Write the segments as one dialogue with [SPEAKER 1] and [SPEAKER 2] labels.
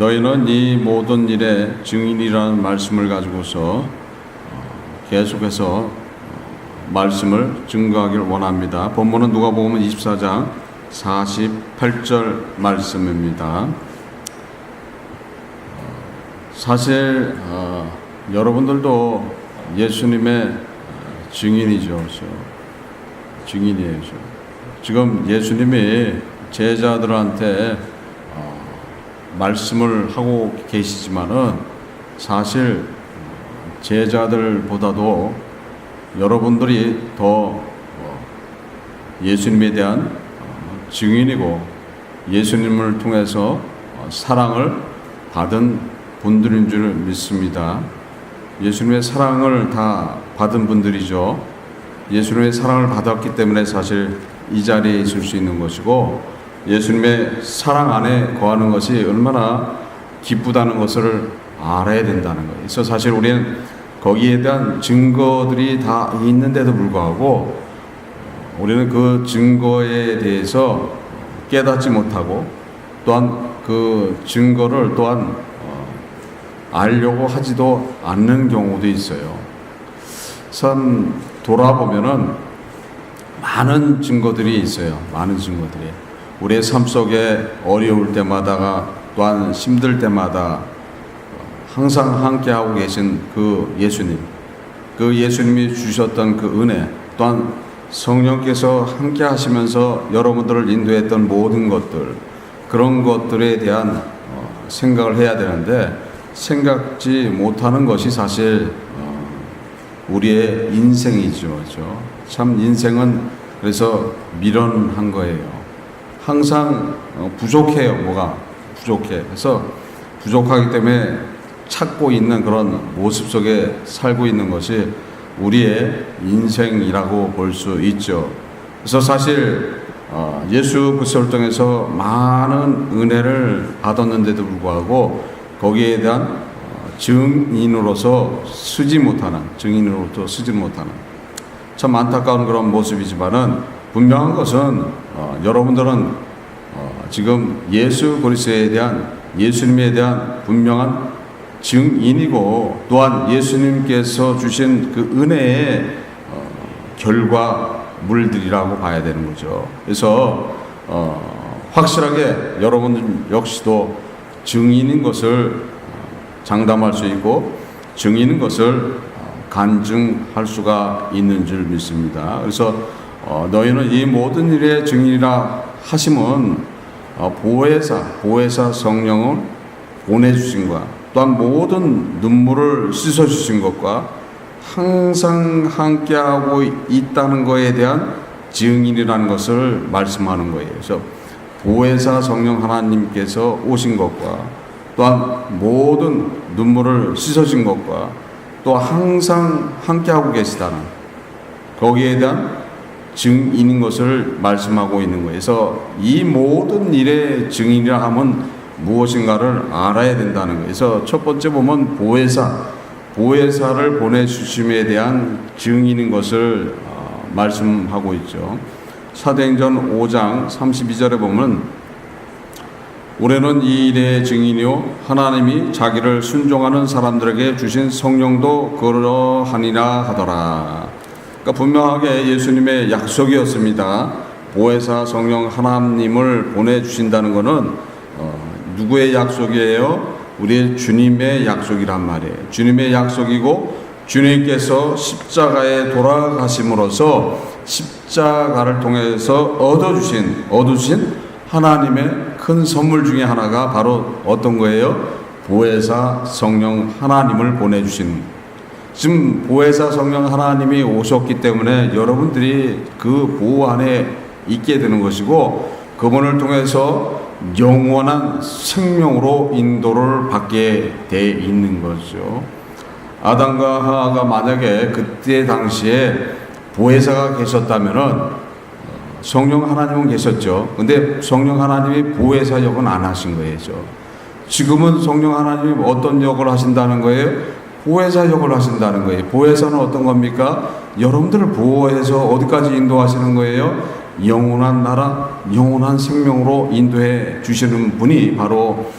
[SPEAKER 1] 너희는 이 모든 일의 증인이라는 말씀을 가지고서 계속해서 말씀을 증거하기를 원합니다. 본문은 누가복음 24장 48절 말씀입니다. 사실 여러분들도 예수님의 증인이죠. 증인이에요. 지금 예수님이 제자들한테 말씀을 하고 계시지만은 사실 제자들보다도 여러분들이 더 예수님에 대한 증인이고 예수님을 통해서 사랑을 받은 분들인 줄 믿습니다. 예수님의 사랑을 다 받은 분들이죠. 예수님의 사랑을 받았기 때문에 사실 이 자리에 있을 수 있는 것이고 예수님의 사랑 안에 거하는 것이 얼마나 기쁘다는 것을 알아야 된다는 거예요. 그래서 사실 우리는 거기에 대한 증거들이 다 있는데도 불구하고 우리는 그 증거에 대해서 깨닫지 못하고 또한 그 증거를 또한 알려고 하지도 않는 경우도 있어요. 참 돌아보면은 많은 증거들이 있어요. 많은 증거들이. 우리의 삶 속에 어려울 때마다가 또한 힘들 때마다 항상 함께하고 계신 그 예수님, 그 예수님이 주셨던 그 은혜, 또한 성령께서 함께 하시면서 여러분들을 인도했던 모든 것들, 그런 것들에 대한 생각을 해야 되는데 생각지 못하는 것이 사실 우리의 인생이죠. 그렇죠? 참 인생은 그래서 미련한 거예요. 항상 부족해요. 뭐가 부족해. 그래서 부족하기 때문에 찾고 있는 그런 모습 속에 살고 있는 것이 우리의 인생이라고 볼 수 있죠. 그래서 사실 예수 그리스도를 통해서 많은 은혜를 받았는데도 불구하고 거기에 대한 증인으로서 쓰지 못하는 참 안타까운 그런 모습이지만은 분명한 것은 여러분들은 지금 예수 그리스도에 대한 예수님에 대한 분명한 증인이고 또한 예수님께서 주신 그 은혜의 결과물들이라고 봐야 되는 거죠. 그래서 확실하게 여러분들 역시도 증인인 것을 장담할 수 있고 증인인 것을 간증할 수가 있는 줄 믿습니다. 그래서 너희는 이 모든 일의 증인이라 하심은 보혜사 성령을 보내주신 것과 또한 모든 눈물을 씻어주신 것과 항상 함께하고 있다는 것에 대한 증인이라는 것을 말씀하는 거예요. 그래서 보혜사 성령 하나님께서 오신 것과 또한 모든 눈물을 씻어준 것과 또 항상 함께하고 계시다는 거기에 대한 증인인 것을 말씀하고 있는 거예요. 그래서 이 모든 일의 증인이라 하면 무엇인가를 알아야 된다는 거예요. 그래서 첫 번째 보면 보혜사를 보내주심에 대한 증인인 것을 말씀하고 있죠. 사도행전 5장 32절에 보면 우리는 이 일의 증인이요 하나님이 자기를 순종하는 사람들에게 주신 성령도 그러하니라 하더라. 그러니까 분명하게 예수님의 약속이었습니다. 보혜사 성령 하나님을 보내주신다는 것은 누구의 약속이에요? 우리 주님의 약속이란 말이에요. 주님의 약속이고 주님께서 십자가에 돌아가심으로써 십자가를 통해서 얻으신 하나님의 큰 선물 중에 하나가 바로 어떤 거예요? 보혜사 성령 하나님을 보내주신 지금 보혜사 성령 하나님이 오셨기 때문에 여러분들이 그 보호 안에 있게 되는 것이고 그분을 통해서 영원한 생명으로 인도를 받게 돼 있는 거죠. 아담과 하와가 만약에 그때 당시에 보혜사가 계셨다면은 성령 하나님은 계셨죠. 근데 성령 하나님이 보혜사 역은 안 하신 거예요. 지금은 성령 하나님이 어떤 역을 하신다는 거예요? 보혜사 역을 하신다는 거예요. 보혜사는 어떤 겁니까? 여러분들을 보호해서 어디까지 인도하시는 거예요? 영원한 나라, 영원한 생명으로 인도해 주시는 분이 바로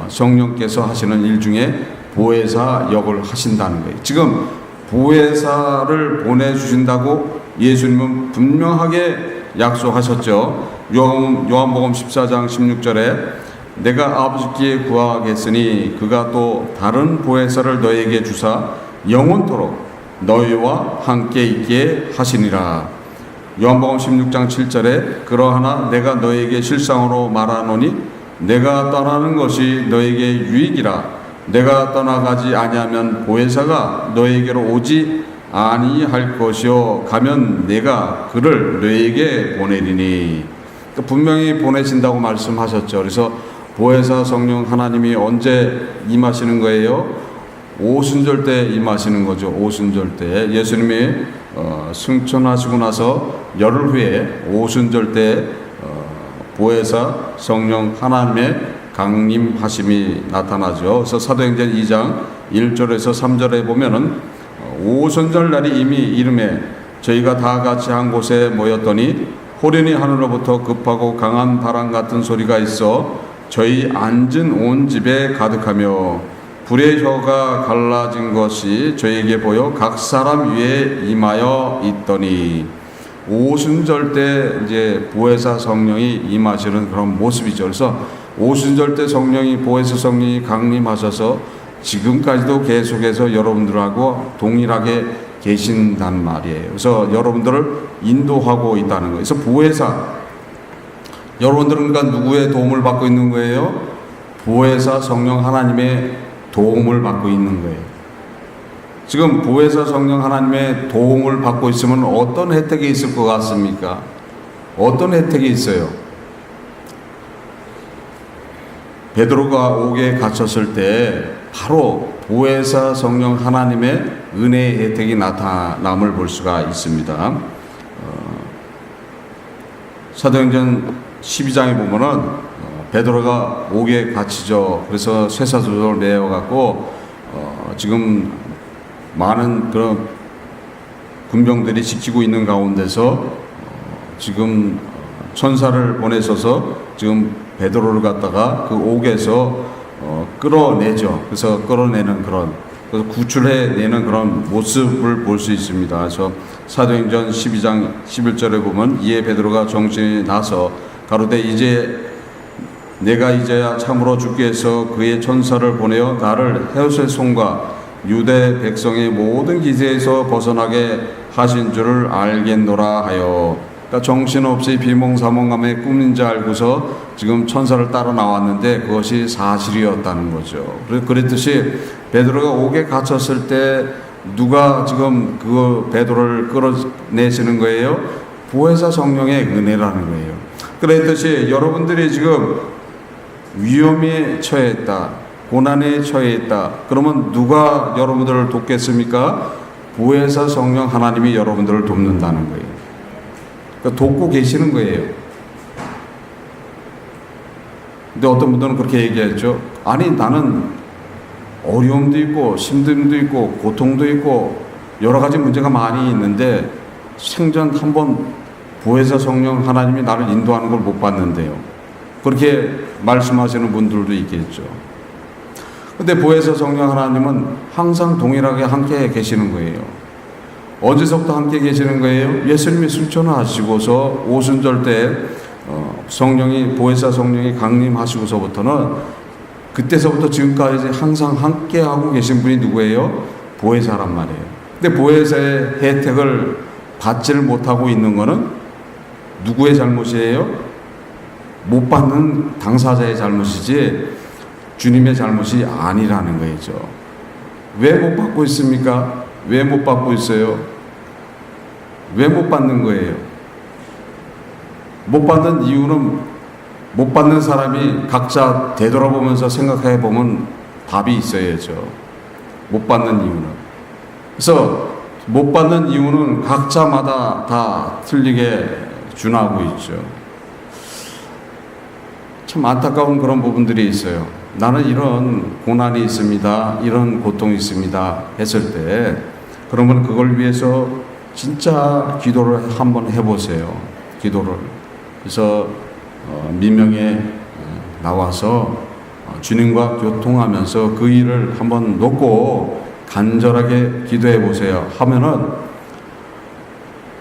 [SPEAKER 1] 성령께서 하시는 일 중에 보혜사 역을 하신다는 거예요. 지금 보혜사를 보내주신다고 예수님은 분명하게 약속하셨죠. 요한복음 14장 16절에 내가 아버지께 구하겠으니 그가 또 다른 보혜사를 너에게 주사 영원토록 너희와 함께 있게 하시니라. 요한복음 16장 7절에 그러하나 내가 너에게 실상으로 말하노니 내가 떠나는 것이 너에게 유익이라. 내가 떠나가지 아니하면 보혜사가 너에게로 오지 아니할 것이요 가면 내가 그를 너에게 보내리니. 분명히 보내신다고 말씀하셨죠. 그래서 보혜사 성령 하나님이 언제 임하시는 거예요? 오순절 때 임하시는 거죠. 오순절 때 예수님이 승천하시고 나서 열흘 후에 오순절 때 보혜사 성령 하나님의 강림하심이 나타나죠. 그래서 사도행전 2장 1절에서 3절에 보면은 오순절 날이 이미 이름에 저희가 다 같이 한 곳에 모였더니 호련히 하늘로부터 급하고 강한 바람 같은 소리가 있어 저희 앉은 온 집에 가득하며 불의 혀가 갈라진 것이 저에게 보여 각 사람 위에 임하여 있더니. 오순절 때 이제 보혜사 성령이 임하시는 그런 모습이죠. 그래서 오순절 때 성령이 보혜사 성령이 강림하셔서 지금까지도 계속해서 여러분들하고 동일하게 계신단 말이에요. 그래서 여러분들을 인도하고 있다는 거예요. 그래서 보혜사, 여러분들은 그러니까 누구의 도움을 받고 있는 거예요? 보혜사 성령 하나님의 도움을 받고 있는 거예요. 지금 보혜사 성령 하나님의 도움을 받고 있으면 어떤 혜택이 있을 것 같습니까? 어떤 혜택이 있어요? 베드로가 옥에 갇혔을 때 바로 보혜사 성령 하나님의 은혜의 혜택이 나타남을 볼 수가 있습니다. 사도행전 12장에 보면은 베드로가 옥에 갇히죠. 그래서 쇠사슬을 메어갖고 지금 많은 그런 군병들이 지키고 있는 가운데서 지금 천사를 보내셔서 지금 베드로를 갖다가 그 옥에서 끌어내죠. 그래서 끌어내는 그런, 그래서 구출해내는 그런 모습을 볼 수 있습니다. 그래서 사도행전 12장 11절에 보면 이에 베드로가 정신이 나서 가로되 이제 내가 이제야 참으로 주께서 그의 천사를 보내어 나를 헤롯의 손과 유대 백성의 모든 기세에서 벗어나게 하신 줄을 알겠노라 하여. 그러니까 정신없이 비몽사몽함의 꿈인 줄 알고서 지금 천사를 따라 나왔는데 그것이 사실이었다는 거죠. 그랬듯이 베드로가 옥에 갇혔을 때 누가 지금 그 베드로를 끌어내시는 거예요? 보혜사 성령의 은혜라는 거예요. 그랬듯이 여러분들이 지금 위험에 처해있다, 고난에 처해있다. 그러면 누가 여러분들을 돕겠습니까? 보혜사 성령 하나님이 여러분들을 돕는다는 거예요. 그러니까 돕고 계시는 거예요. 근데 어떤 분들은 그렇게 얘기했죠. 아니 나는 어려움도 있고 힘듦도 있고 고통도 있고 여러 가지 문제가 많이 있는데 생전 한번 보혜사 성령 하나님이 나를 인도하는 걸 못 봤는데요. 그렇게 말씀하시는 분들도 있겠죠. 근데 보혜사 성령 하나님은 항상 동일하게 함께 계시는 거예요. 언제서부터 함께 계시는 거예요? 예수님이 승천하시고서 오순절 때 성령이 보혜사 성령이 강림하시고서부터는 그때서부터 지금까지 항상 함께 하고 계신 분이 누구예요? 보혜사란 말이에요. 근데 보혜사의 혜택을 받지를 못하고 있는 거는 누구의 잘못이에요? 못 받는 당사자의 잘못이지 주님의 잘못이 아니라는 거죠. 왜 못 받고 있습니까? 왜 못 받고 있어요? 왜 못 받는 거예요? 못 받는 이유는 못 받는 사람이 각자 되돌아보면서 생각해 보면 답이 있어야죠. 못 받는 이유는. 그래서 못 받는 이유는 각자마다 다 틀리게 준하고 있죠. 참 안타까운 그런 부분들이 있어요. 나는 이런 고난이 있습니다. 이런 고통이 있습니다. 했을 때 그러면 그걸 위해서 진짜 기도를 한번 해보세요. 기도를. 그래서 민명에 나와서 주님과 교통하면서 그 일을 한번 놓고 간절하게 기도해 보세요. 하면은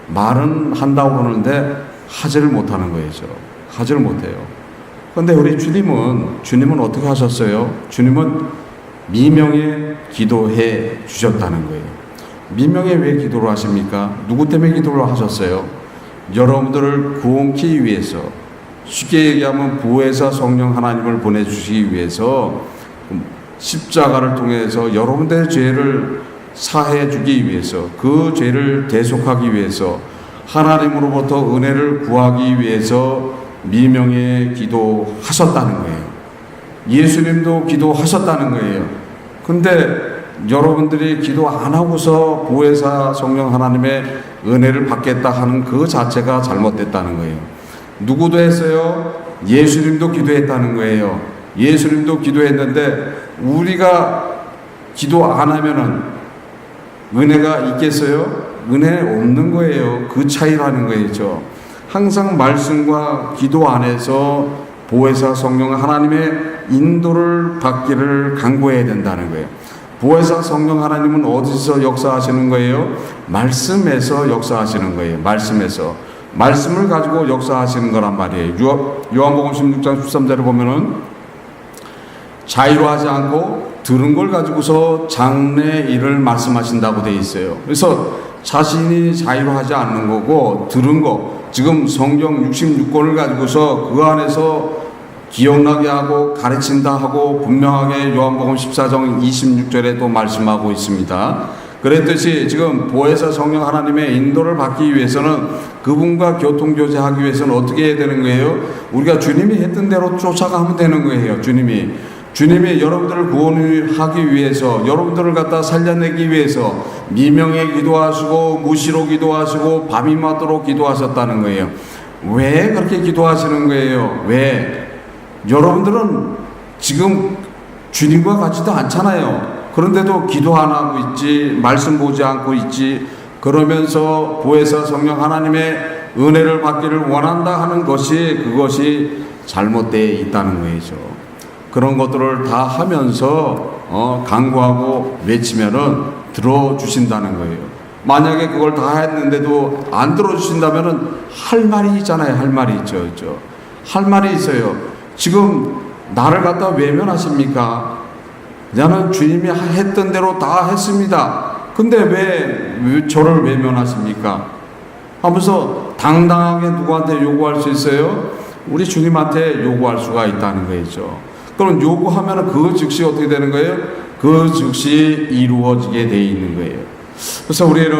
[SPEAKER 1] 말은 한다고 그러는데 하지를 못하는 거죠. 하지를 못해요. 그런데 우리 주님은 어떻게 하셨어요? 주님은 미명에 기도해 주셨다는 거예요. 미명에 왜 기도를 하십니까? 누구 때문에 기도를 하셨어요? 여러분들을 구원케 위해서, 쉽게 얘기하면 보혜사 성령 하나님을 보내주시기 위해서 십자가를 통해서 여러분들의 죄를 사해 주기 위해서, 그 죄를 대속하기 위해서, 하나님으로부터 은혜를 구하기 위해서 미명에 기도하셨다는 거예요. 예수님도 기도하셨다는 거예요. 근데 여러분들이 기도 안 하고서 보혜사 성령 하나님의 은혜를 받겠다 하는 그 자체가 잘못됐다는 거예요. 누구도 했어요? 예수님도 기도했다는 거예요. 예수님도 기도했는데 우리가 기도 안 하면은 은혜가 있겠어요? 은혜 없는 거예요. 그 차이라는 거죠. 항상 말씀과 기도 안에서 보혜사 성령 하나님의 인도를 받기를 간구해야 된다는 거예요. 보혜사 성령 하나님은 어디서 역사하시는 거예요? 말씀에서 역사하시는 거예요. 말씀에서. 말씀을 가지고 역사하시는 거란 말이에요. 요한복음 16장 13절을 보면은 자의로 하지 않고 들은 걸 가지고서 장래 일을 말씀하신다고 되어 있어요. 그래서 자신이 자의로 하지 않는 거고 들은 거, 지금 성경 66권을 가지고서 그 안에서 기억나게 하고 가르친다 하고 분명하게 요한복음 14장 26절에도 말씀하고 있습니다. 그랬듯이 지금 보혜사 성령 하나님의 인도를 받기 위해서는 그분과 교통교제하기 위해서는 어떻게 해야 되는 거예요? 우리가 주님이 했던 대로 쫓아가면 되는 거예요. 주님이 여러분들을 구원하기 위해서, 여러분들을 갖다 살려내기 위해서 미명에 기도하시고 무시로 기도하시고 밤이 맞도록 기도하셨다는 거예요. 왜 그렇게 기도하시는 거예요? 왜? 여러분들은 지금 주님과 같지도 않잖아요. 그런데도 기도 안 하고 있지, 말씀 보지 않고 있지, 그러면서 보혜사 성령 하나님의 은혜를 받기를 원한다 하는 것이, 그것이 잘못되어 있다는 거죠. 그런 것들을 다 하면서 간구하고 외치면은 들어주신다는 거예요. 만약에 그걸 다 했는데도 안 들어주신다면은 할 말이 있잖아요. 할 말이 있죠. 할 말이 있어요. 지금 나를 갖다 외면하십니까? 나는 주님이 했던 대로 다 했습니다. 근데 왜 저를 외면하십니까? 하면서 당당하게 누구한테 요구할 수 있어요? 우리 주님한테 요구할 수가 있다는 거죠. 그럼 요구하면 그 즉시 어떻게 되는 거예요? 그 즉시 이루어지게 돼 있는 거예요. 그래서 우리는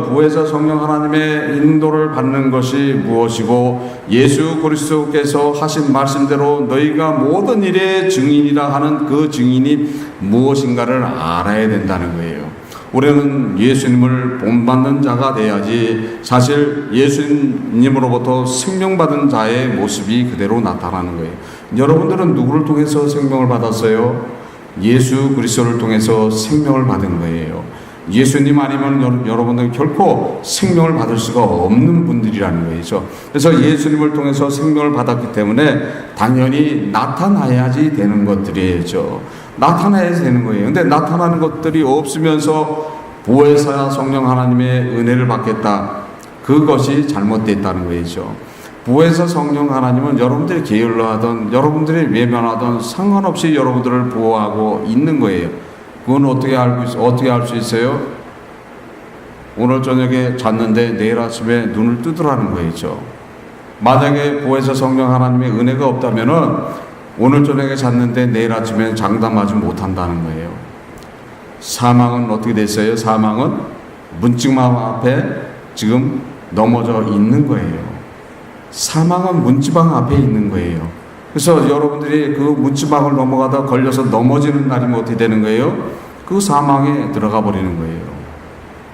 [SPEAKER 1] 보혜사 성령 하나님의 인도를 받는 것이 무엇이고 예수 그리스도께서 하신 말씀대로 너희가 모든 일의 증인이라 하는 그 증인이 무엇인가를 알아야 된다는 거예요. 우리는 예수님을 본받는 자가 돼야지 사실 예수님으로부터 생명받은 자의 모습이 그대로 나타나는 거예요. 여러분들은 누구를 통해서 생명을 받았어요? 예수 그리스도를 통해서 생명을 받은 거예요. 예수님 아니면 여러분들은 결코 생명을 받을 수가 없는 분들이라는 거죠. 그래서 예수님을 통해서 생명을 받았기 때문에 당연히 나타나야지 되는 것들이죠. 나타나야 되는 거예요. 근데 나타나는 것들이 없으면서 보혜사 성령 하나님의 은혜를 받겠다. 그것이 잘못됐다는 거죠. 보혜사 성령 하나님은 여러분들이 게을러하던, 여러분들이 외면하던 상관없이 여러분들을 보호하고 있는 거예요. 그건 어떻게 알 수 있어요? 오늘 저녁에 잤는데 내일 아침에 눈을 뜨더라는 거죠. 만약에 보혜사 성령 하나님의 은혜가 없다면은 오늘 저녁에 잤는데 내일 아침에 장담하지 못한다는 거예요. 사망은 어떻게 됐어요? 사망은 문지방 앞에 지금 넘어져 있는 거예요. 사망은 문지방 앞에 있는 거예요. 그래서 여러분들이 그 문지방을 넘어가다 걸려서 넘어지는 날이면 어떻게 되는 거예요? 그 사망에 들어가 버리는 거예요.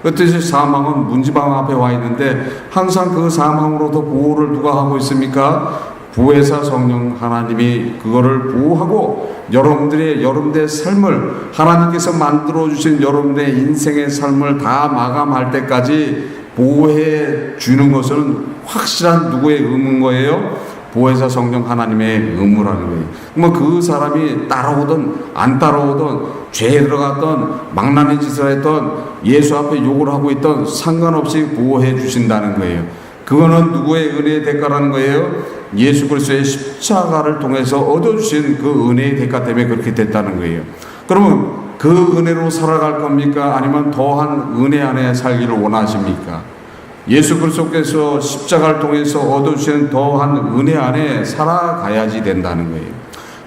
[SPEAKER 1] 그렇듯이 사망은 문지방 앞에 와 있는데 항상 그 사망으로부터 보호를 누가 하고 있습니까? 보혜사 성령 하나님이 그거를 보호하고 여러분들의 삶을 하나님께서 만들어주신 여러분들의 인생의 삶을 다 마감할 때까지 보호해 주는 것은 확실한 누구의 의무인 거예요? 보혜사 성령 하나님의 의무라는 거예요. 뭐 그 사람이 따라오든 안 따라오든 죄에 들어갔던 망나니 짓을 했던 예수 앞에 욕을 하고 있던 상관없이 보호해 주신다는 거예요. 그거는 누구의 은혜의 대가라는 거예요? 예수 그리스도의 십자가를 통해서 얻어주신 그 은혜의 대가 때문에 그렇게 됐다는 거예요. 그러면 그 은혜로 살아갈 겁니까? 아니면 더한 은혜 안에 살기를 원하십니까? 예수 그리스도께서 십자가를 통해서 얻어주시는 더한 은혜 안에 살아가야지 된다는 거예요.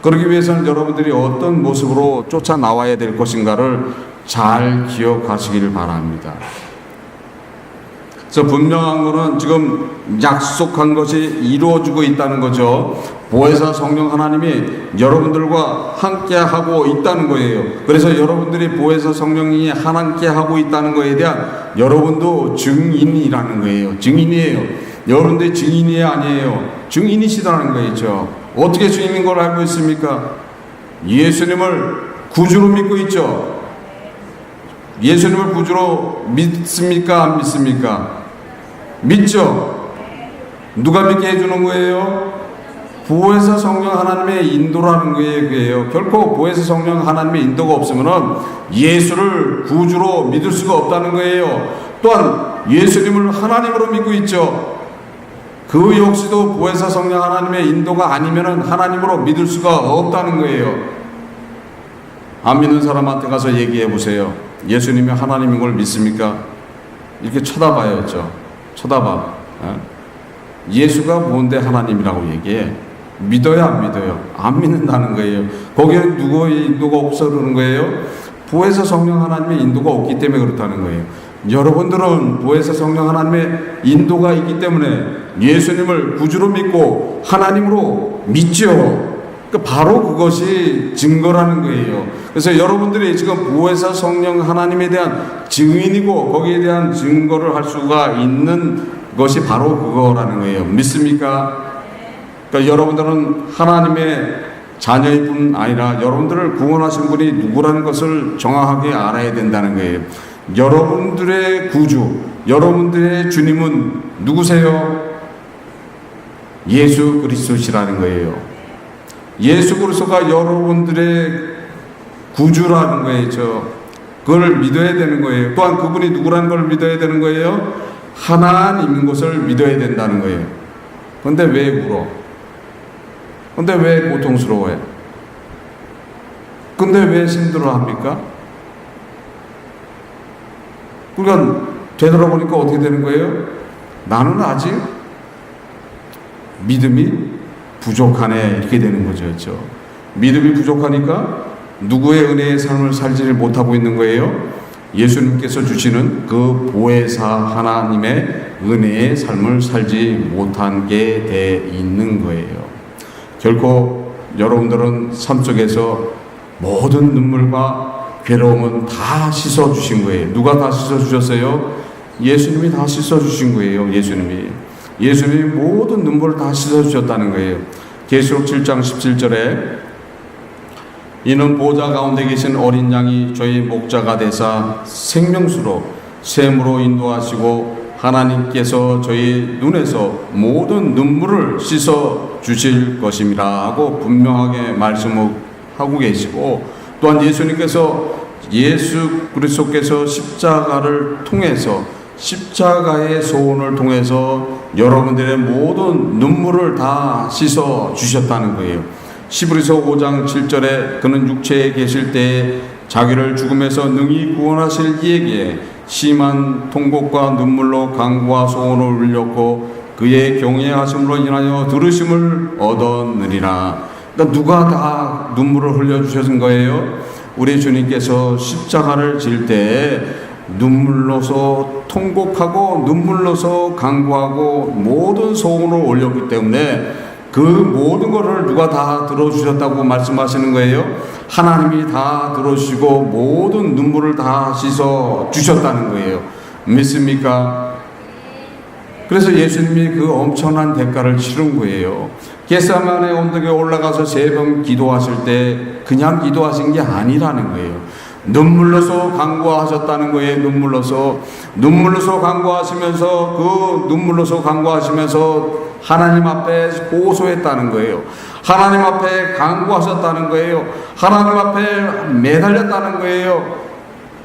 [SPEAKER 1] 그러기 위해서는 여러분들이 어떤 모습으로 쫓아 나와야 될 것인가를 잘 기억하시길 바랍니다. 그래서 분명한 것은 지금 약속한 것이 이루어지고 있다는 거죠. 보혜사 성령 하나님이 여러분들과 함께하고 있다는 거예요. 그래서 여러분들이 보혜사 성령이 함께하고 있다는 것에 대한 여러분도 증인이라는 거예요. 증인이에요. 여러분들이 증인이 아니에요. 증인이시다는 거죠. 어떻게 증인인 걸 알고 있습니까? 예수님을 구주로 믿고 있죠. 예수님을 구주로 믿습니까? 안 믿습니까? 믿죠? 누가 믿게 해주는 거예요? 보혜사 성령 하나님의 인도라는 거예요. 결코 보혜사 성령 하나님의 인도가 없으면 예수를 구주로 믿을 수가 없다는 거예요. 또한 예수님을 하나님으로 믿고 있죠. 그 역시도 보혜사 성령 하나님의 인도가 아니면 하나님으로 믿을 수가 없다는 거예요. 안 믿는 사람한테 가서 얘기해 보세요. 예수님이 하나님인 걸 믿습니까? 이렇게 쳐다봐야죠. 쳐다봐. 예수가 뭔데 하나님이라고 얘기해? 믿어요, 안 믿어요? 안 믿는다는 거예요. 거기에 누구의 인도가 없어 그러는 거예요? 보혜사 성령 하나님의 인도가 없기 때문에 그렇다는 거예요. 여러분들은 보혜사 성령 하나님의 인도가 있기 때문에 예수님을 구주로 믿고 하나님으로 믿죠. 바로 그것이 증거라는 거예요. 그래서 여러분들이 지금 보혜사 성령 하나님에 대한 증인이고 거기에 대한 증거를 할 수가 있는 것이 바로 그거라는 거예요. 믿습니까? 그러니까 여러분들은 하나님의 자녀일 뿐 아니라 여러분들을 구원하신 분이 누구라는 것을 정확하게 알아야 된다는 거예요. 여러분들의 구주, 여러분들의 주님은 누구세요? 예수 그리스도시라는 거예요. 예수 그리스도가 여러분들의 구주라는 거예요. 그걸 믿어야 되는 거예요. 또한 그분이 누구라는 걸 믿어야 되는 거예요. 하나님인 것을 믿어야 된다는 거예요. 근데 왜 울어? 근데 왜 고통스러워해? 근데 왜 힘들어합니까? 그러니까 되돌아보니까 어떻게 되는 거예요? 나는 아직 믿음이 부족하네 이렇게 되는 거죠. 그렇죠? 믿음이 부족하니까 누구의 은혜의 삶을 살지를 못하고 있는 거예요? 예수님께서 주시는 그 보혜사 하나님의 은혜의 삶을 살지 못한 게 돼 있는 거예요. 결코 여러분들은 삶 속에서 모든 눈물과 괴로움은 다 씻어주신 거예요. 누가 다 씻어주셨어요? 예수님이 다 씻어주신 거예요. 예수님이 모든 눈물을 다 씻어주셨다는 거예요. 계시록 7장 17절에 이는 보좌 가운데 계신 어린 양이 저희 목자가 되사 생명수로 샘으로 인도하시고 하나님께서 저희 눈에서 모든 눈물을 씻어 주실 것임이라 하고 분명하게 말씀하고 계시고, 또한 예수 그리스도께서 십자가를 통해서 십자가의 소원을 통해서 여러분들의 모든 눈물을 다 씻어 주셨다는 거예요. 시브리서 5장 7절에 그는 육체에 계실 때에 자기를 죽음에서 능히 구원하실 이에게 심한 통곡과 눈물로 간구와 소원을 울렸고 그의 경외하심으로 인하여 들으심을 얻었느니라. 그러니까 누가 다 눈물을 흘려주신 거예요? 우리 주님께서 십자가를 질 때 눈물로서 통곡하고 눈물로서 간구하고 모든 소원을 올렸기 때문에 그 모든 것을 누가 다 들어주셨다고 말씀하시는 거예요? 하나님이 다 들어주시고 모든 눈물을 다 씻어 주셨다는 거예요. 믿습니까? 그래서 예수님이 그 엄청난 대가를 치른 거예요. 겟세마네 언덕에 올라가서 3번 기도하실 때 그냥 기도하신 게 아니라는 거예요. 눈물로서 간구하셨다는 거예요. 눈물로서 간구하시면서 그 눈물로서 간구하시면서 하나님 앞에 호소했다는 거예요. 하나님 앞에 간구하셨다는 거예요. 하나님 앞에 매달렸다는 거예요.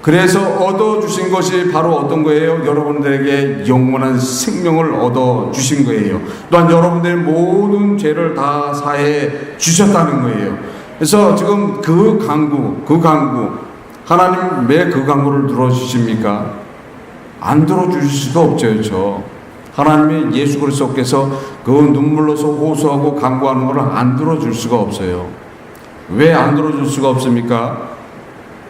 [SPEAKER 1] 그래서 얻어주신 것이 바로 어떤 거예요? 여러분들에게 영원한 생명을 얻어주신 거예요. 또한 여러분들의 모든 죄를 다 사해 주셨다는 거예요. 그래서 지금 그 간구, 하나님 왜 그 간구를 들어주십니까? 안 들어주실 수도 없죠. 그렇죠? 하나님의 예수 그리스도께서 그 눈물로서 호소하고 간구하는 것을 안 들어줄 수가 없어요. 왜 안 들어줄 수가 없습니까?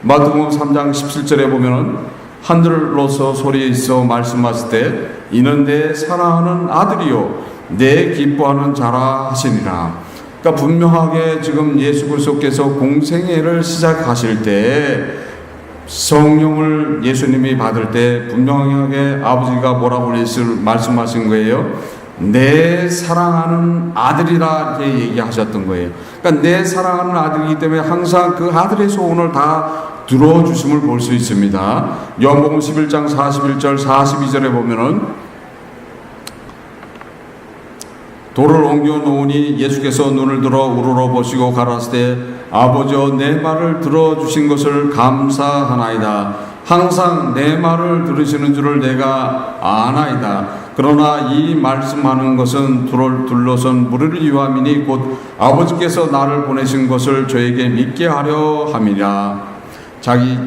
[SPEAKER 1] 마태복음 3장 17절에 보면은 하늘로서 소리 있어 말씀하실 때 이는 내 사랑하는 아들이요 내 기뻐하는 자라 하시니라. 그러니까 분명하게 지금 예수 그리스도께서 공생애를 시작하실 때 성령을 예수님이 받을 때 분명하게 아버지가 뭐라고 말씀하신 거예요? 내 사랑하는 아들이라 이렇게 얘기하셨던 거예요. 그러니까 내 사랑하는 아들이기 때문에 항상 그 아들의 소원을 다 들어주심을 볼 수 있습니다. 요한복음 11장 41절 42절에 보면은 돌을 옮겨 놓으니 예수께서 눈을 들어 우러러 보시고 가라사대 때 아버지여 내 말을 들어주신 것을 감사하나이다. 항상 내 말을 들으시는 줄을 내가 아나이다. 그러나 이 말씀하는 것은 둘러선 무리를 위함이니 곧 아버지께서 나를 보내신 것을 저에게 믿게 하려 함이라. 자기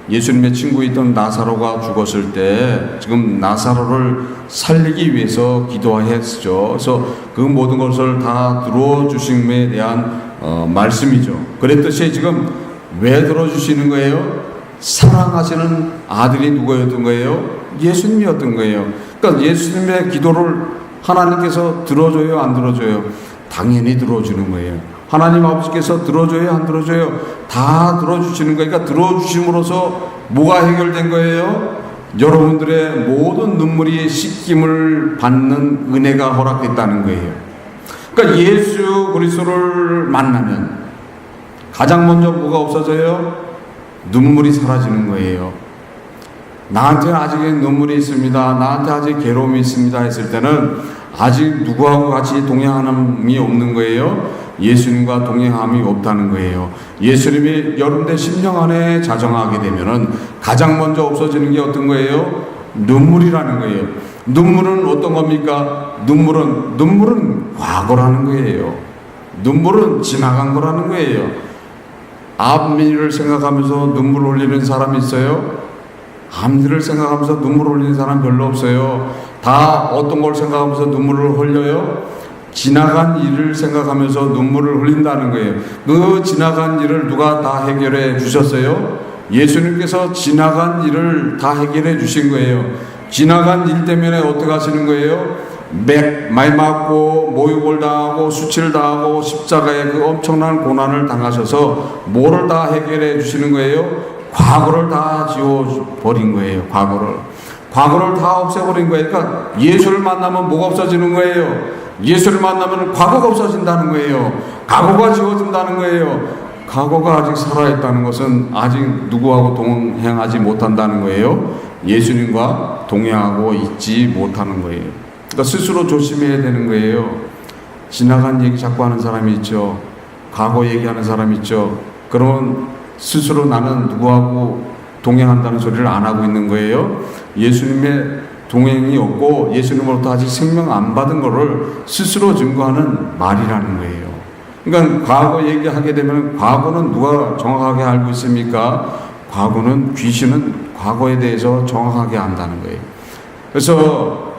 [SPEAKER 1] 예수님의 친구였던 나사로가 죽었을 때 지금 나사로를 살리기 위해서 기도했죠. 그래서 그 모든 것을 다 들어주심에 대한 말씀이죠. 그랬듯이 지금 왜 들어주시는 거예요? 사랑하시는 아들이 누구였던 거예요? 예수님이었던 거예요. 그러니까 예수님의 기도를 하나님께서 들어줘요, 안 들어줘요? 당연히 들어주는 거예요. 하나님 아버지께서 들어줘요, 안 들어줘요? 다 들어주시는 거예요. 그러니까 들어주심으로써 뭐가 해결된 거예요? 여러분들의 모든 눈물이 씻김을 받는 은혜가 허락됐다는 거예요. 그러니까 예수 그리스도를 만나면 가장 먼저 뭐가 없어져요? 눈물이 사라지는 거예요. 나한테 아직 눈물이 있습니다. 나한테 아직 괴로움이 있습니다. 했을 때는 아직 누구하고 같이 동행함이 없는 거예요. 예수님과 동행함이 없다는 거예요. 예수님이 여러분의 심령 안에 자정하게 되면은 가장 먼저 없어지는 게 어떤 거예요? 눈물이라는 거예요. 눈물은 어떤 겁니까? 눈물은 과거라는 거예요. 눈물은 지나간 거라는 거예요. 앞일을 생각하면서 눈물 흘리는 사람이 있어요? 앞일을 생각하면서 눈물 흘리는 사람 별로 없어요. 다 어떤 걸 생각하면서 눈물을 흘려요? 지나간 일을 생각하면서 눈물을 흘린다는 거예요. 그 지나간 일을 누가 다 해결해 주셨어요? 예수님께서 지나간 일을 다 해결해 주신 거예요. 지나간 일 때문에 어떻게 하시는 거예요? 많이 맞고 모욕을 당하고 수치를 당하고 십자가의 그 엄청난 고난을 당하셔서 뭐를 다 해결해 주시는 거예요? 과거를 다 지워버린 거예요. 과거를 다 없애버린 거예요. 그러니까 예수를 만나면 뭐가 없어지는 거예요? 예수를 만나면 과거가 없어진다는 거예요. 과거가 지워진다는 거예요. 과거가 아직 살아있다는 것은 아직 누구하고 동행하지 못한다는 거예요. 예수님과 동행하고 있지 못하는 거예요. 그러니까 스스로 조심해야 되는 거예요. 지나간 얘기 자꾸 하는 사람이 있죠. 과거 얘기하는 사람이 있죠. 그러면 스스로 나는 누구하고 동행한다는 소리를 안 하고 있는 거예요. 예수님의 동행이 없고 예수님으로부터 아직 생명 안 받은 거를 스스로 증거하는 말이라는 거예요. 그러니까 과거 얘기하게 되면 과거는 누가 정확하게 알고 있습니까? 과거는 귀신은 과거에 대해서 정확하게 안다는 거예요. 그래서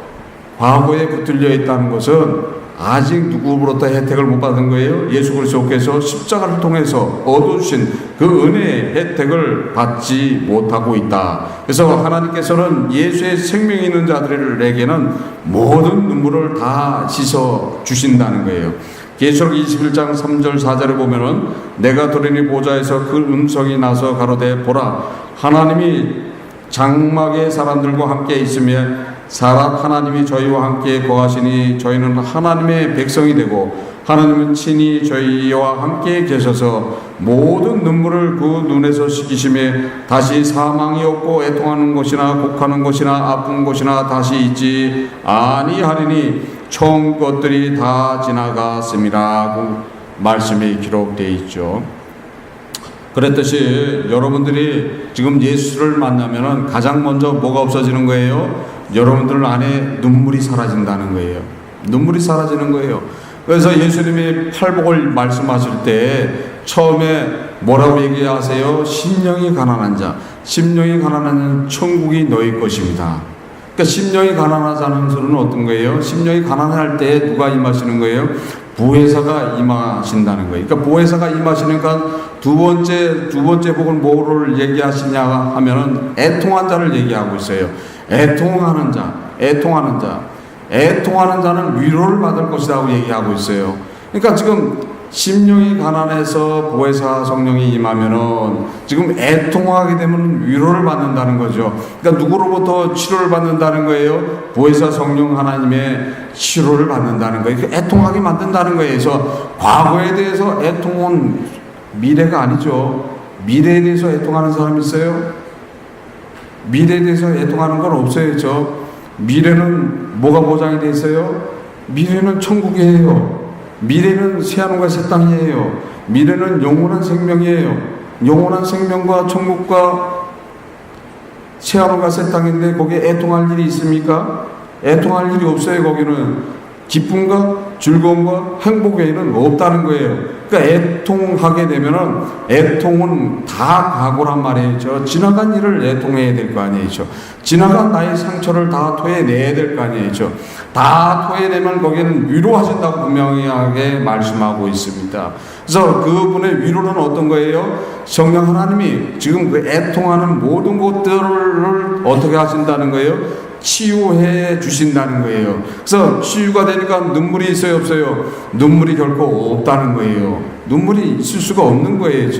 [SPEAKER 1] 과거에 붙들려 있다는 것은 아직 누구로부터 혜택을 못 받은 거예요. 예수 그리스도께서 십자가를 통해서 얻어주신 그 은혜의 혜택을 받지 못하고 있다. 그래서 하나님께서는 예수의 생명이 있는 자들에게는 모든 눈물을 다 씻어 주신다는 거예요. 계시록 21장 3절 4절에 보면은 내가 들으니 보좌에서 그 음성이 나서 가로되 보라 하나님이 장막의 사람들과 함께 있으며 하나님이 저희와 함께 거하시니 저희는 하나님의 백성이 되고 하나님은 친히 저희와 함께 계셔서 모든 눈물을 그 눈에서 씻기심에 다시 사망이 없고 애통하는 곳이나 곡하는 곳이나 아픈 곳이나 다시 있지 아니하리니 처음 것들이 다 지나갔음이라고 말씀이 기록되어 있죠. 그랬듯이 여러분들이 지금 예수를 만나면 가장 먼저 뭐가 없어지는 거예요? 여러분들 안에 눈물이 사라진다는 거예요. 눈물이 사라지는 거예요. 그래서 예수님이 팔복을 말씀하실 때 처음에 뭐라고 얘기하세요? 심령이 가난한 자, 심령이 가난한 자는 천국이 너희 것입니다. 그러니까 심령이 가난하다는 소리는 어떤 거예요? 심령이 가난할 때 누가 임하시는 거예요? 보혜사가 임하신다는 거예요. 그러니까 보혜사가 임하시니까 두 번째 복은 뭐를 얘기하시냐 하면은 애통한 자를 얘기하고 있어요. 애통하는 자는 위로를 받을 것이라고 얘기하고 있어요. 그러니까 지금 심령이 가난해서 보혜사 성령이 임하면은 지금 애통하게 되면 위로를 받는다는 거죠. 그러니까 누구로부터 치료를 받는다는 거예요? 보혜사 성령 하나님의 치료를 받는다는 거예요. 애통하게 만든다는 거예요. 그래서 과거에 대해서 애통은 미래가 아니죠. 미래에 대해서 애통하는 사람 있어요? 미래에 대해서 애통하는 건 없어요. 미래는 뭐가 보장이 돼 있어요? 미래는 천국이에요. 미래는 새하늘과 새 땅이에요. 미래는 영원한 생명이에요. 영원한 생명과 천국과 새하늘과 새 땅인데 거기에 애통할 일이 있습니까? 애통할 일이 없어요. 거기는 기쁨과 즐거움과 행복 외에는 없다는 거예요. 그러니까 애통하게 되면은 애통은 다 과거란 말이죠. 지나간 일을 애통해야 될 거 아니에요. 지나간 나의 상처를 다 토해내야 될 거 아니에요. 다 토해내면 거기는 위로하신다고 분명하게 말씀하고 있습니다. 그래서 그분의 위로는 어떤 거예요? 성령 하나님이 지금 그 애통하는 모든 것들을 어떻게 하신다는 거예요? 치유해 주신다는 거예요. 그래서 치유가 되니까 눈물이 있어요, 없어요? 눈물이 결코 없다는 거예요. 눈물이 있을 수가 없는 거예요.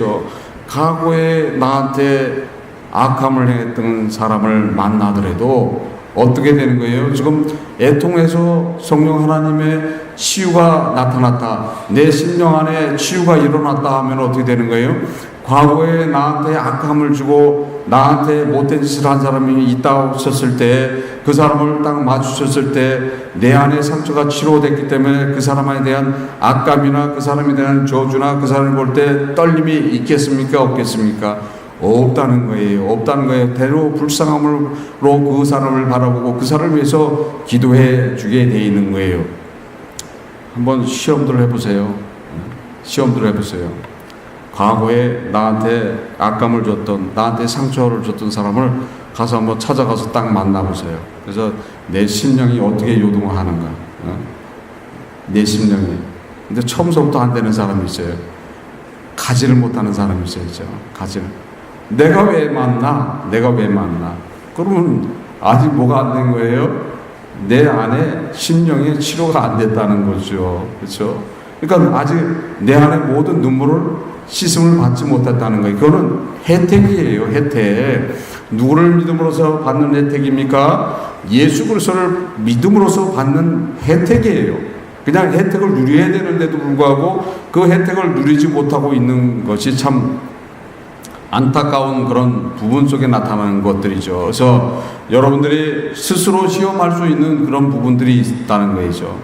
[SPEAKER 1] 과거에 나한테 악함을 행했던 사람을 만나더라도 어떻게 되는 거예요? 지금 애통해서 성령 하나님의 치유가 나타났다, 내 심령 안에 치유가 일어났다 하면 어떻게 되는 거예요? 과거에 나한테 악함을 주고 나한테 못된 짓을 한 사람이 있다고 했을 때, 그 사람을 딱 마주쳤을 때 내 안에 상처가 치료됐기 때문에 그 사람에 대한 악감이나 그 사람에 대한 저주나 그 사람을 볼 때 떨림이 있겠습니까? 없겠습니까? 없다는 거예요. 없다는 거예요. 대로 불쌍함으로 그 사람을 바라보고 그 사람을 위해서 기도해 주게 돼 있는 거예요. 한번 시험들 해보세요. 시험들 해보세요. 과거에 나한테 악감을 줬던, 나한테 상처를 줬던 사람을 가서 한번 찾아가서 딱 만나보세요. 그래서 내 심령이 어떻게 요동을 하는가. 내 심령이. 근데 처음서부터 안 되는 사람이 있어요. 가지를 못하는 사람이 있어요. 가지를. 내가 왜 만나? 그러면 아직 뭐가 안 된 거예요? 내 안에 심령의 치료가 안 됐다는 거죠. 그렇죠? 그러니까 아직 내 안에 모든 눈물을 씻음을 받지 못했다는 거예요. 그거는 혜택이에요. 혜택. 누구를 믿음으로써 받는 혜택입니까? 예수 그리스도를 믿음으로써 받는 혜택이에요. 그냥 혜택을 누려야 되는데도 불구하고 그 혜택을 누리지 못하고 있는 것이 참 안타까운 그런 부분 속에 나타나는 것들이죠. 그래서 여러분들이 스스로 시험할 수 있는 그런 부분들이 있다는 거죠.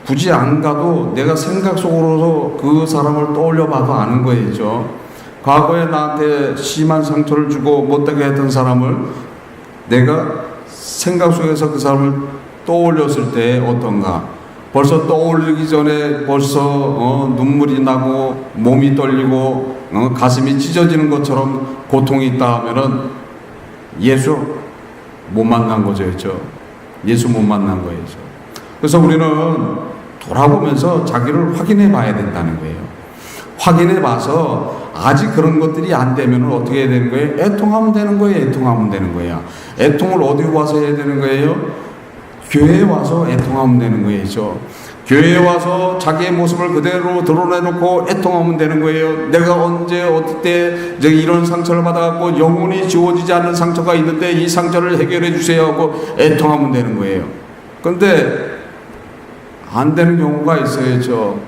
[SPEAKER 1] 굳이 안 가도 내가 생각 속으로서 그 사람을 떠올려 봐도 아는 거죠. 과거에 나한테 심한 상처를 주고 못되게 했던 사람을 내가 생각 속에서 그 사람을 떠올렸을 때 어떤가? 벌써 떠올리기 전에 벌써 눈물이 나고 몸이 떨리고 가슴이 찢어지는 것처럼 고통이 있다 하면은 예수 못 만난 거죠. 예수 못 만난 거예요. 그래서 우리는 돌아보면서 자기를 확인해 봐야 된다는 거예요. 확인해 봐서 아직 그런 것들이 안 되면 어떻게 해야 되는 거예요? 애통하면 되는 거예요. 애통하면 되는 거야. 애통을 어디 와서 해야 되는 거예요? 교회에 와서 애통하면 되는 거예요. 교회에 와서 자기의 모습을 그대로 드러내놓고 애통하면 되는 거예요. 내가 언제 어떨 때 이런 상처를 받아갖고 영원히 지워지지 않는 상처가 있는데 이 상처를 해결해 주세요 하고 애통하면 되는 거예요. 그런데 안 되는 경우가 있어요.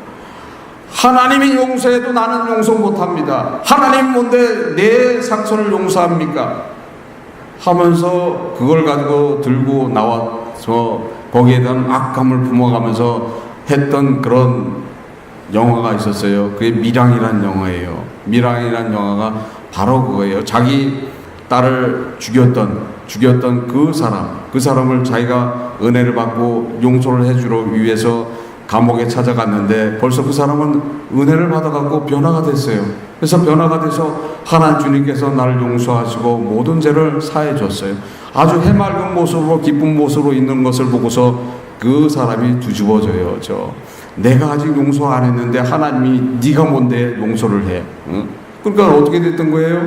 [SPEAKER 1] 하나님이 용서해도 나는 용서 못합니다. 하나님 뭔데 내 상처를 용서합니까? 하면서 그걸 가지고 들고 나와서 거기에 대한 악감을 품어가면서 했던 그런 영화가 있었어요. 그게 미랑이란 영화예요. 미랑이란 영화가 바로 그거예요. 자기 딸을 죽였던 그 사람을 자기가 은혜를 받고 용서를 해주러 위해서 감옥에 찾아갔는데 벌써 그 사람은 은혜를 받아갖고 변화가 됐어요. 그래서 변화가 돼서 하나님 주님께서 나를 용서하시고 모든 죄를 사해 줬어요. 아주 해맑은 모습으로 기쁜 모습으로 있는 것을 보고서 그 사람이 뒤집어져요. 내가 아직 용서 안 했는데 하나님이 네가 뭔데 용서를 해? 응? 그러니까 어떻게 됐던 거예요?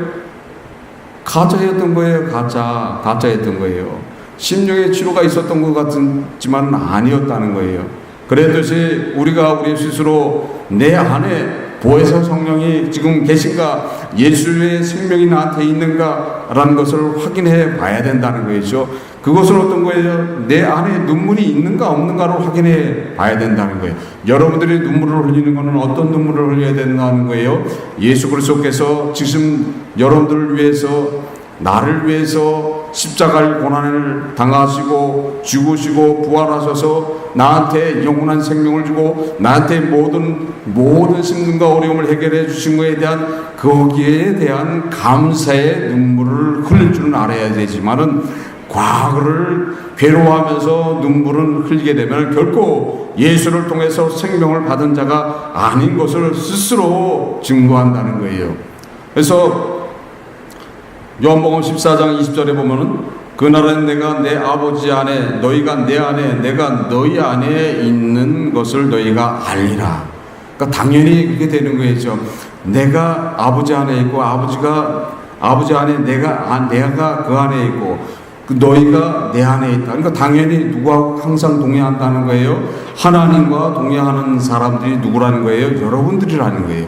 [SPEAKER 1] 가짜였던 거예요. 가짜였던 거예요. 심령의 치료가 있었던 것 같지만 아니었다는 거예요. 그랬듯이 우리가 우리 스스로 내 안에 보혜사 성령이 지금 계신가, 예수의 생명이 나한테 있는가라는 것을 확인해 봐야 된다는 거죠. 그것은 어떤 거예요? 내 안에 눈물이 있는가 없는가를 확인해 봐야 된다는 거예요. 여러분들이 눈물을 흘리는 것은 어떤 눈물을 흘려야 된다는 거예요? 예수 그리스도께서 지금 여러분들을 위해서, 나를 위해서 십자가의 고난을 당하시고 죽으시고 부활하셔서 나한테 영원한 생명을 주고 나한테 모든 심근과 어려움을 해결해 주신 것에 대한 거기에 대한 감사의 눈물을 흘릴 줄은 알아야 되지만은 과거를 괴로워하면서 눈물을 흘리게 되면 결코 예수를 통해서 생명을 받은 자가 아닌 것을 스스로 증거한다는 거예요. 그래서 요한복음 14장 20절에 보면은 그날은 내가 내 아버지 안에 너희가 내 안에 내가 너희 안에 있는 것을 너희가 알리라. 그러니까 당연히 그렇게 되는 거죠. 내가 아버지 안에 있고 아버지 안에 내가 그 안에 있고 너희가 내 안에 있다. 그러니까 당연히 누구하고 항상 동의한다는 거예요. 하나님과 동의하는 사람들이 누구라는 거예요? 여러분들이라는 거예요.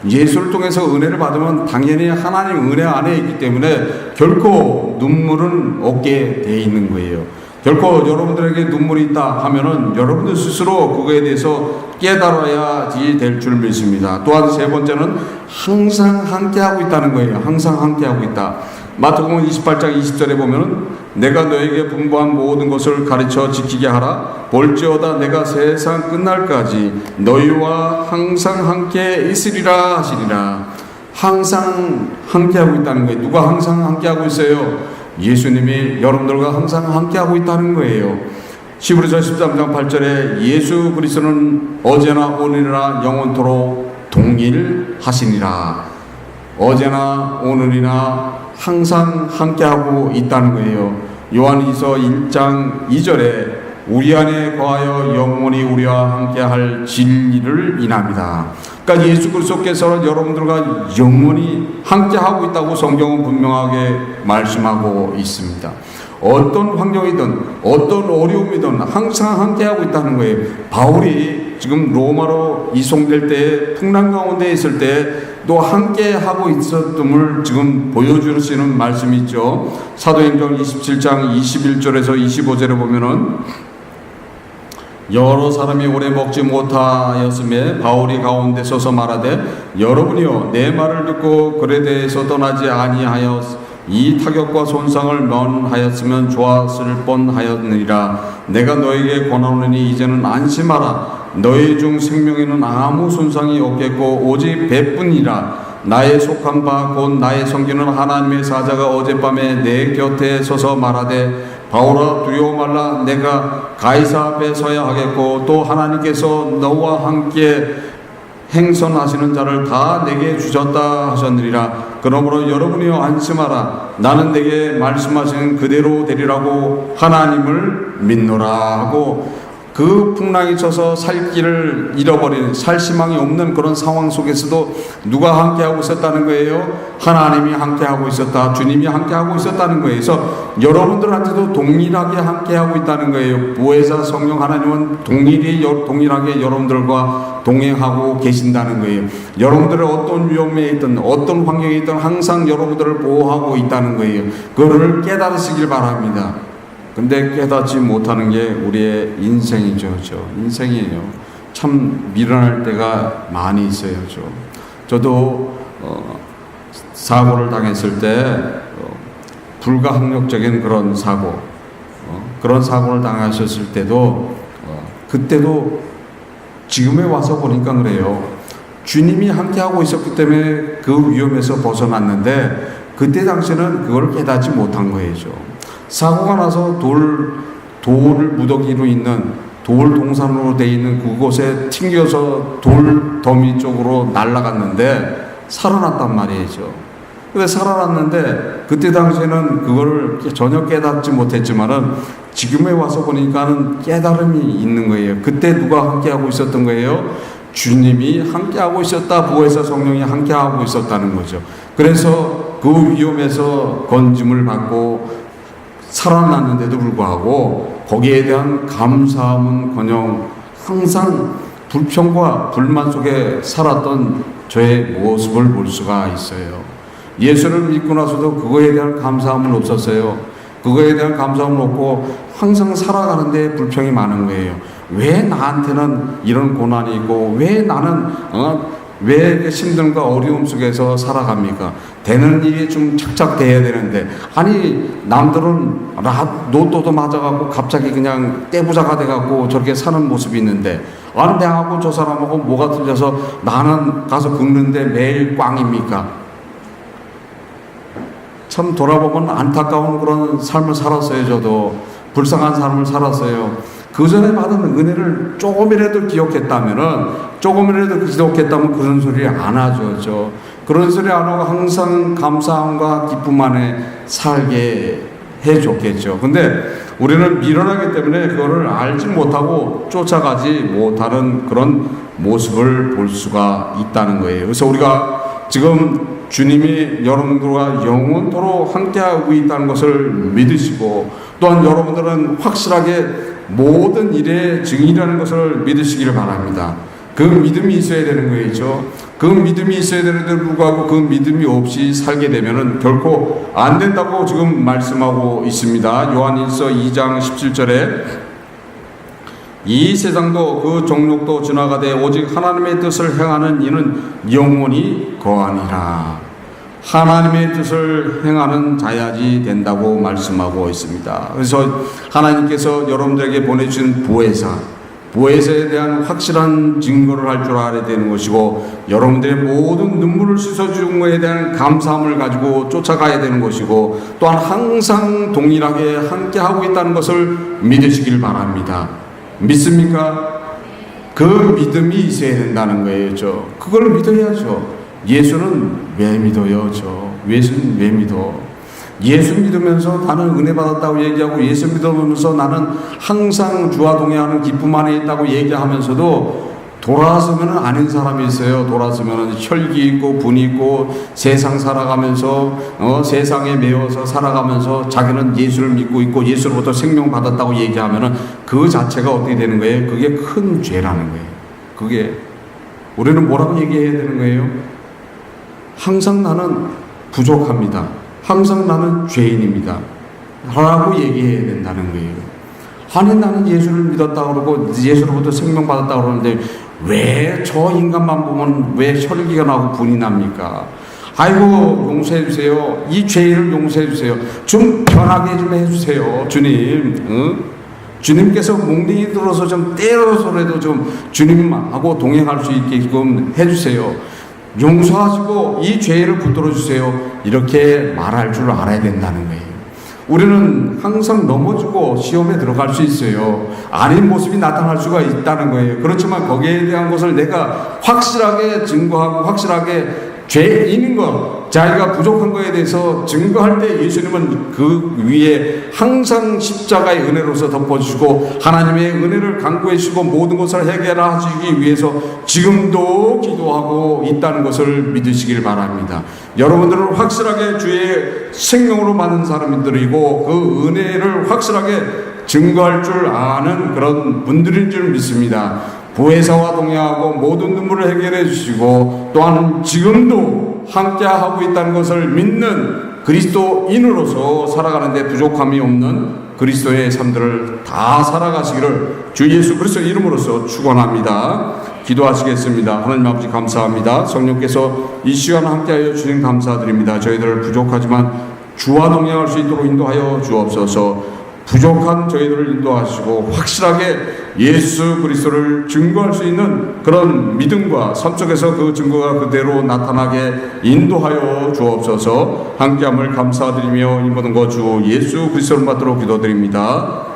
[SPEAKER 1] 예수를 통해서 은혜를 받으면 당연히 하나님 은혜 안에 있기 때문에 결코 눈물은 없게 돼 있는 거예요. 결코 여러분들에게 눈물이 있다 하면은 여러분들 스스로 그거에 대해서 깨달아야지 될 줄 믿습니다. 또한 세 번째는 항상 함께하고 있다는 거예요. 항상 함께하고 있다. 마태복음 28장 20절에 보면은 내가 너에게 분부한 모든 것을 가르쳐 지키게 하라. 볼지어다 내가 세상 끝날까지 너희와 항상 함께 있으리라 하시리라. 항상 함께하고 있다는 거예요. 누가 항상 함께하고 있어요? 예수님이 여러분들과 항상 함께하고 있다는 거예요. 히브리서 13장 8절에 예수 그리스도는 어제나 오늘이나 영원토록 동일하시니라. 어제나 오늘이나 항상 함께하고 있다는 거예요. 요한일서 1장 2절에 우리 안에 거하여 영원히 우리와 함께할 진리를 인합니다. 그러니까 예수 그리스도께서 여러분들과 영원히 함께하고 있다고 성경은 분명하게 말씀하고 있습니다. 어떤 환경이든 어떤 어려움이든 항상 함께하고 있다는 거예요. 바울이 지금 로마로 이송될 때 풍랑 가운데 있을 때 또 함께 하고 있었음을 지금 보여주시는 말씀이 있죠. 사도행전 27장 21절에서 25절에 보면은 여러 사람이 오래 먹지 못하였음에 바울이 가운데 서서 말하되 여러분이요 내 말을 듣고 그에 대해서 떠나지 아니하여 이 타격과 손상을 면하였으면 좋았을 뻔하였느니라. 내가 너에게 권하노니 이제는 안심하라. 너희 중 생명에는 아무 손상이 없겠고 오직 배뿐이라. 나의 속한 바 곧 나의 섬기는 하나님의 사자가 어젯밤에 내 곁에 서서 말하되 바울아 두려워 말라. 내가 가이사 앞에 서야 하겠고 또 하나님께서 너와 함께 행선하시는 자를 다 내게 주셨다 하셨느니라. 그러므로 여러분이여 안심하라. 나는 내게 말씀하신 그대로 되리라고 하나님을 믿노라 하고 그 풍랑이 쳐서 살 길을 잃어버린 살 희망이 없는 그런 상황 속에서도 누가 함께하고 있었다는 거예요? 하나님이 함께하고 있었다. 주님이 함께하고 있었다는 거예요. 그래서 여러분들한테도 동일하게 함께하고 있다는 거예요. 보혜사 성령 하나님은 동일하게 여러분들과 동행하고 계신다는 거예요. 여러분들은 어떤 위험에 있든 어떤 환경에 있든 항상 여러분들을 보호하고 있다는 거예요. 그거를 깨달으시길 바랍니다. 근데 깨닫지 못하는 게 우리의 인생이죠. 인생이에요. 참 미련할 때가 많이 있어요. 저도 사고를 당했을 때 불가항력적인 그런 사고, 그런 사고를 당하셨을 때도 그때도 지금에 와서 보니까 그래요. 주님이 함께하고 있었기 때문에 그 위험에서 벗어났는데 그때 당시에는 그걸 깨닫지 못한 거예요. 사고가 나서 돌 무더기로 있는 돌 동산으로 되어 있는 그곳에 튕겨서 돌 더미 쪽으로 날아갔는데 살아났단 말이죠. 근데 살아났는데 그때 당시에는 그거를 전혀 깨닫지 못했지만은 지금에 와서 보니까는 깨달음이 있는 거예요. 그때 누가 함께하고 있었던 거예요? 주님이 함께하고 있었다. 부활의 성령이 함께하고 있었다는 거죠. 그래서 그 위험에서 건짐을 받고 살아났는데도 불구하고 거기에 대한 감사함은커녕 항상 불평과 불만 속에 살았던 저의 모습을 볼 수가 있어요. 예수를 믿고 나서도 그거에 대한 감사함은 없었어요. 그거에 대한 감사함은 없고 항상 살아가는데 불평이 많은 거예요. 왜 나한테는 이런 고난이 있고 왜 나는 왜 힘듦과 어려움 속에서 살아갑니까? 되는 일이 좀 착착 돼야 되는데 아니 남들은 로또도 맞아갖고 갑자기 그냥 떼부자가 돼갖고 저렇게 사는 모습이 있는데 아니 내하고 저 사람하고 뭐가 틀려서 나는 가서 긁는데 매일 꽝입니까? 참 돌아보면 안타까운 그런 삶을 살았어요. 저도 불쌍한 삶을 살았어요. 그 전에 받은 은혜를 조금이라도 기억했다면 그런 소리 안 하죠. 그런 소리 안 하고 항상 감사함과 기쁨 안에 살게 해줬겠죠. 근데 우리는 미련하기 때문에 그거를 알지 못하고 쫓아가지 못하는 그런 모습을 볼 수가 있다는 거예요. 그래서 우리가 지금 주님이 여러분들과 영원토록 함께하고 있다는 것을 믿으시고 또한 여러분들은 확실하게 모든 일의 증인이라는 것을 믿으시기를 바랍니다. 그 믿음이 있어야 되는 거죠. 그 믿음이 있어야 되는데 불구하고 그 믿음이 없이 살게 되면은 결코 안 된다고 지금 말씀하고 있습니다. 요한일서 2장 17절에 이 세상도 그 종족도 지나가되 오직 하나님의 뜻을 행하는 이는 영원히 거하니라. 하나님의 뜻을 행하는 자야지 된다고 말씀하고 있습니다. 그래서 하나님께서 여러분들에게 보내주신 보혜사에 대한 확실한 증거를 할 줄 알아야 되는 것이고 여러분들의 모든 눈물을 씻어주는 것에 대한 감사함을 가지고 쫓아가야 되는 것이고 또한 항상 동일하게 함께하고 있다는 것을 믿으시길 바랍니다. 믿습니까? 그 믿음이 있어야 된다는 거예요. 그걸 믿어야죠. 예수는 왜 믿어요? 예수는 왜 믿어? 예수 믿으면서 나는 은혜 받았다고 얘기하고 예수 믿으면서 나는 항상 주와 동행하는 기쁨 안에 있다고 얘기하면서도 돌아서면 아닌 사람이 있어요. 돌아서면 혈기 있고 분이 있고 세상 살아가면서 세상에 매여서 살아가면서 자기는 예수를 믿고 있고 예수로부터 생명 받았다고 얘기하면은 그 자체가 어떻게 되는 거예요? 그게 큰 죄라는 거예요. 그게 우리는 뭐라고 얘기해야 되는 거예요? 항상 나는 부족합니다. 항상 나는 죄인입니다. 라고 얘기해야 된다는 거예요. 아니 나는 예수를 믿었다 그러고 예수로부터 생명 받았다 그러는데 왜 저 인간만 보면 왜 혈기가 나고 분이 납니까? 아이고 용서해 주세요. 이 죄를 용서해 주세요. 좀 변하게 좀 해주세요. 주님. 주님께서 몽둥이 들어서 좀 때려서라도 좀 주님하고 동행할 수 있게끔 해주세요. 용서하시고 이 죄를 붙들어 주세요. 이렇게 말할 줄 알아야 된다는 거예요. 우리는 항상 넘어지고 시험에 들어갈 수 있어요. 아닌 모습이 나타날 수가 있다는 거예요. 그렇지만 거기에 대한 것을 내가 확실하게 증거하고 확실하게 죄인인 것, 자기가 부족한 것에 대해서 증거할 때 예수님은 그 위에 항상 십자가의 은혜로서 덮어주시고 하나님의 은혜를 강구해 주시고 모든 것을 해결하시기 위해서 지금도 기도하고 있다는 것을 믿으시길 바랍니다. 여러분들은 확실하게 주의 생명으로 받는 사람들이고 그 은혜를 확실하게 증거할 줄 아는 그런 분들인 줄 믿습니다. 보혜사와 동행하고 모든 눈물을 해결해 주시고 또한 지금도 함께하고 있다는 것을 믿는 그리스도인으로서 살아가는데 부족함이 없는 그리스도의 삶들을 다 살아가시기를 주 예수 그리스도 이름으로서 축원합니다. 기도하시겠습니다. 하나님 아버지 감사합니다. 성령께서 이 시간 함께하여 주신 감사드립니다. 저희들 부족하지만 주와 동행할 수 있도록 인도하여 주옵소서. 부족한 저희들을 인도하시고 확실하게 예수 그리스도를 증거할 수 있는 그런 믿음과 삶 속에서 그 증거가 그대로 나타나게 인도하여 주옵소서. 함께함을 감사드리며 이 모든 것 주 예수 그리스도를 받도록 기도드립니다.